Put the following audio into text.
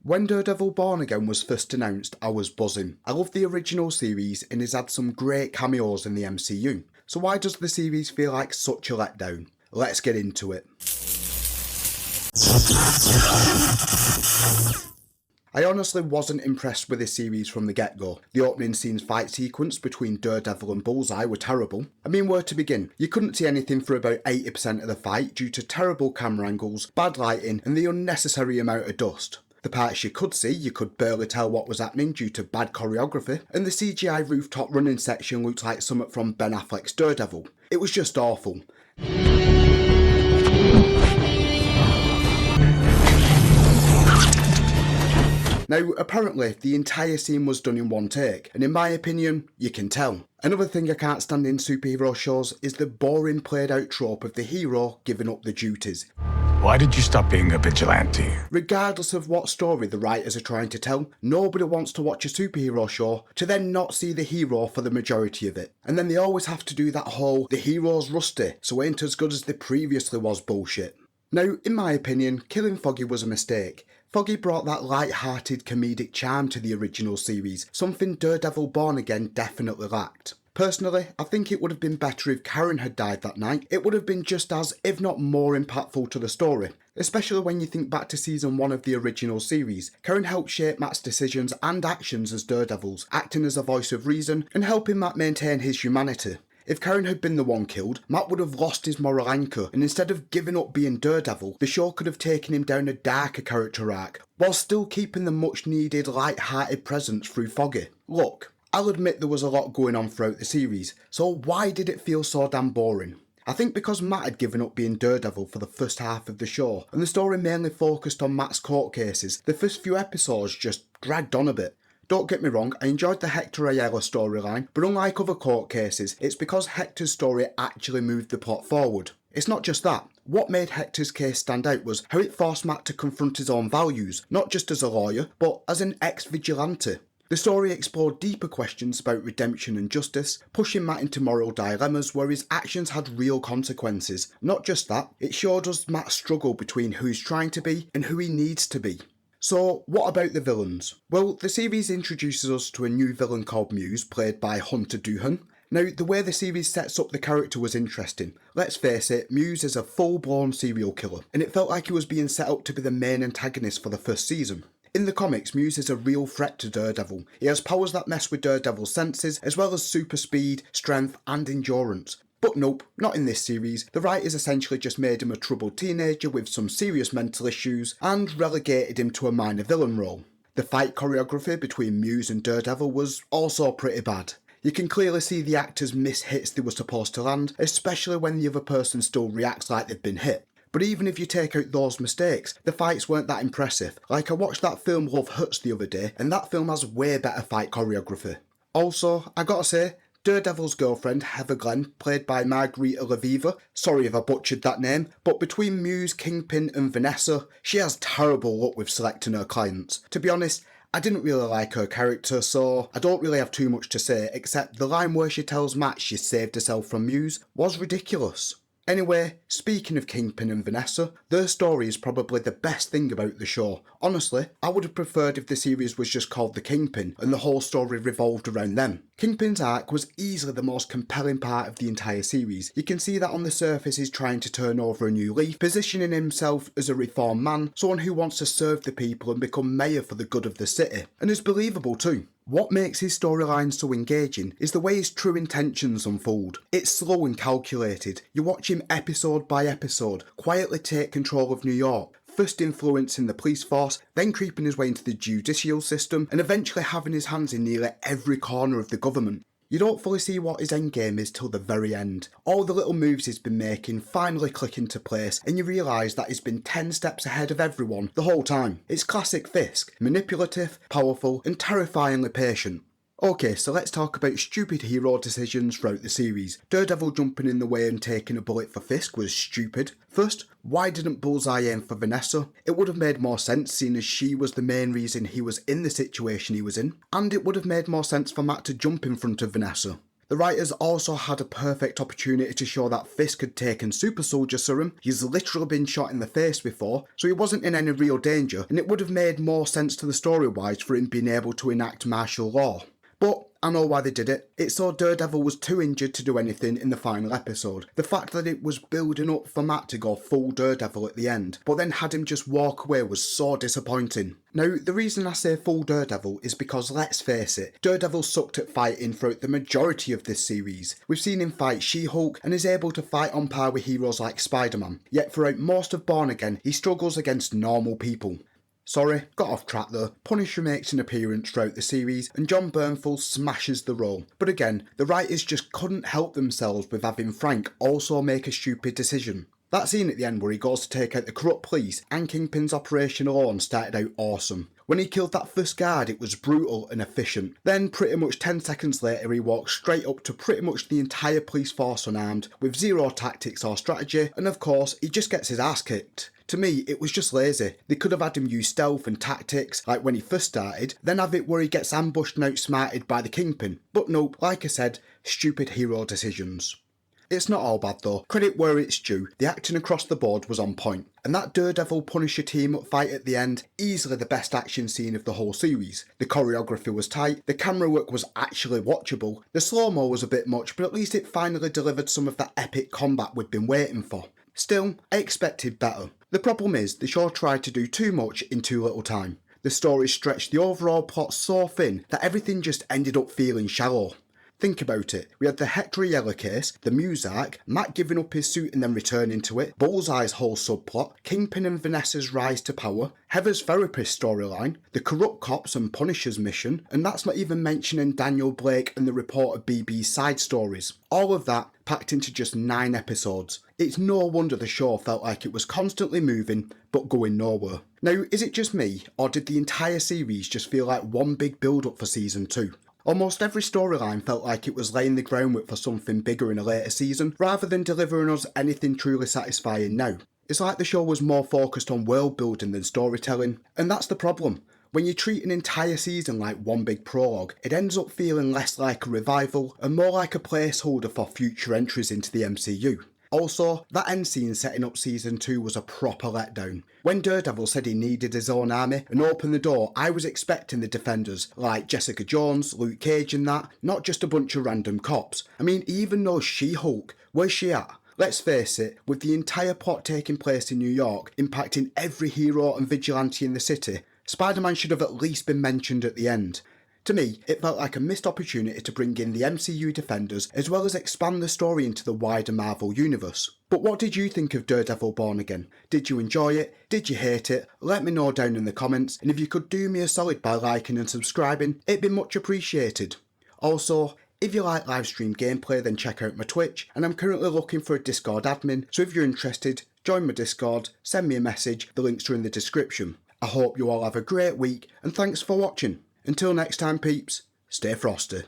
When Daredevil Born Again was first announced, I was buzzing. I love the original series and has had some great cameos in the MCU. So why does the series feel like such a letdown? Let's get into it. I honestly wasn't impressed with this series from the get-go. The opening scene's fight sequence between Daredevil and Bullseye were terrible. I mean, where to begin? You couldn't see anything for about 80% of the fight due to terrible camera angles, bad lighting and the unnecessary amount of dust. The parts you could see, you could barely tell what was happening due to bad choreography, and the CGI rooftop running section looked like something from Ben Affleck's Daredevil. It was just awful. Now, apparently, the entire scene was done in one take, and in my opinion, you can tell. Another thing I can't stand in superhero shows is the boring played out trope of the hero giving up the duties. Why did you stop being a vigilante? Regardless of what story the writers are trying to tell, nobody wants to watch a superhero show to then not see the hero for the majority of it. And then they always have to do that whole, the hero's rusty, so ain't as good as they previously was bullshit. Now, in my opinion, killing Foggy was a mistake. Foggy brought that light-hearted comedic charm to the original series, something Daredevil Born Again definitely lacked. Personally, I think it would have been better if Karen had died that night. It would have been just as, if not more impactful to the story. Especially when you think back to season 1 of the original series. Karen helped shape Matt's decisions and actions as Daredevils, acting as a voice of reason and helping Matt maintain his humanity. If Karen had been the one killed, Matt would have lost his moral anchor, and instead of giving up being Daredevil, the show could have taken him down a darker character arc, while still keeping the much needed light-hearted presence through Foggy. Look, I'll admit there was a lot going on throughout the series, so why did it feel so damn boring? I think because Matt had given up being Daredevil for the first half of the show, and the story mainly focused on Matt's court cases, the first few episodes just dragged on a bit. Don't get me wrong, I enjoyed the Hector Ayala storyline, but unlike other court cases, it's because Hector's story actually moved the plot forward. It's not just that. What made Hector's case stand out was how it forced Matt to confront his own values, not just as a lawyer, but as an ex-vigilante. The story explored deeper questions about redemption and justice, pushing Matt into moral dilemmas where his actions had real consequences. Not just that, it showed us Matt's struggle between who he's trying to be and who he needs to be. So, what about the villains? Well, the series introduces us to a new villain called Muse, played by Hunter Doohan. Now, the way the series sets up the character was interesting. Let's face it, Muse is a full-blown serial killer, and it felt like he was being set up to be the main antagonist for the first season. In the comics, Muse is a real threat to Daredevil. He has powers that mess with Daredevil's senses, as well as super speed, strength, and endurance. But nope, not in this series. The writers essentially just made him a troubled teenager with some serious mental issues and relegated him to a minor villain role. The fight choreography between Muse and Daredevil was also pretty bad. You can clearly see the actors miss hits they were supposed to land, especially when the other person still reacts like they've been hit. But even if you take out those mistakes, the fights weren't that impressive. Like I watched that film Love Hurts the other day, and that film has way better fight choreography. Also, I gotta say, Daredevil's girlfriend, Heather Glenn, played by Margarita Laviva, sorry if I butchered that name, but between Muse, Kingpin and Vanessa, she has terrible luck with selecting her clients. To be honest, I didn't really like her character, so I don't really have too much to say, except the line where she tells Matt she saved herself from Muse was ridiculous. Anyway, speaking of Kingpin and Vanessa, their story is probably the best thing about the show. Honestly, I would have preferred if the series was just called The Kingpin and the whole story revolved around them. Kingpin's arc was easily the most compelling part of the entire series. You can see that on the surface he's trying to turn over a new leaf, positioning himself as a reformed man, someone who wants to serve the people and become mayor for the good of the city. And it's believable too. What makes his storyline so engaging is the way his true intentions unfold. It's slow and calculated. You watch him episode by episode, quietly take control of New York, first influencing the police force, then creeping his way into the judicial system, and eventually having his hands in nearly every corner of the government. You don't fully see what his endgame is till the very end. All the little moves he's been making finally click into place, and you realise that he's been 10 steps ahead of everyone the whole time. It's classic Fisk, manipulative, powerful, and terrifyingly patient. Okay, so let's talk about stupid hero decisions throughout the series. Daredevil jumping in the way and taking a bullet for Fisk was stupid. First, why didn't Bullseye aim for Vanessa? It would have made more sense seeing as she was the main reason he was in the situation he was in. And it would have made more sense for Matt to jump in front of Vanessa. The writers also had a perfect opportunity to show that Fisk had taken super soldier serum, he's literally been shot in the face before, so he wasn't in any real danger, and it would have made more sense to the story wise for him being able to enact martial law. But I know why they did it. It's so Daredevil was too injured to do anything in the final episode. The fact that it was building up for Matt to go full Daredevil at the end, but then had him just walk away was so disappointing. Now, the reason I say full Daredevil is because, let's face it, Daredevil sucked at fighting throughout the majority of this series. We've seen him fight She-Hulk and is able to fight on par with heroes like Spider-Man, yet throughout most of Born Again, he struggles against normal people. Sorry, got off track though. Punisher makes an appearance throughout the series and John Bernthal smashes the role. But again, the writers just couldn't help themselves with having Frank also make a stupid decision. That scene at the end where he goes to take out the corrupt police and Kingpin's operation alone started out awesome. When he killed that first guard, it was brutal and efficient. Then pretty much 10 seconds later he walks straight up to pretty much the entire police force unarmed, with zero tactics or strategy, and of course he just gets his ass kicked. To me, it was just lazy. They could have had him use stealth and tactics, like when he first started, then have it where he gets ambushed and outsmarted by the Kingpin. But nope, like I said, stupid hero decisions. It's not all bad though. Credit where it's due, the acting across the board was on point. And that Daredevil Punisher team up fight at the end, easily the best action scene of the whole series. The choreography was tight, the camera work was actually watchable, the slow-mo was a bit much, but at least it finally delivered some of that epic combat we'd been waiting for. Still, I expected better. The problem is, the show tried to do too much in too little time. The story stretched the overall plot so thin that everything just ended up feeling shallow. Think about it. We had the Hector Yellow case, the Muse arc, Matt giving up his suit and then returning to it, Bullseye's whole subplot, Kingpin and Vanessa's rise to power, Heather's therapist storyline, the corrupt cops and Punisher's mission, and that's not even mentioning Daniel Blake and the reporter BB's side stories. All of that packed into just 9 episodes. It's no wonder the show felt like it was constantly moving, but going nowhere. Now, is it just me, or did the entire series just feel like one big build-up for season 2? Almost every storyline felt like it was laying the groundwork for something bigger in a later season, rather than delivering us anything truly satisfying now. It's like the show was more focused on world building than storytelling, and that's the problem. When you treat an entire season like one big prologue, it ends up feeling less like a revival and more like a placeholder for future entries into the MCU. Also, that end scene setting up season 2 was a proper letdown. When Daredevil said he needed his own army and opened the door, I was expecting the Defenders, like Jessica Jones, Luke Cage and that, not just a bunch of random cops. I mean, even though She-Hulk, where's she at? Let's face it, with the entire plot taking place in New York, impacting every hero and vigilante in the city, Spider-Man should have at least been mentioned at the end. To me, it felt like a missed opportunity to bring in the MCU Defenders as well as expand the story into the wider Marvel universe. But what did you think of Daredevil Born Again? Did you enjoy it? Did you hate it? Let me know down in the comments, and if you could do me a solid by liking and subscribing, it'd be much appreciated. Also, if you like livestream gameplay, then check out my Twitch, and I'm currently looking for a Discord admin, so if you're interested, join my Discord, send me a message, the links are in the description. I hope you all have a great week, and thanks for watching. Until next time peeps, stay frosty.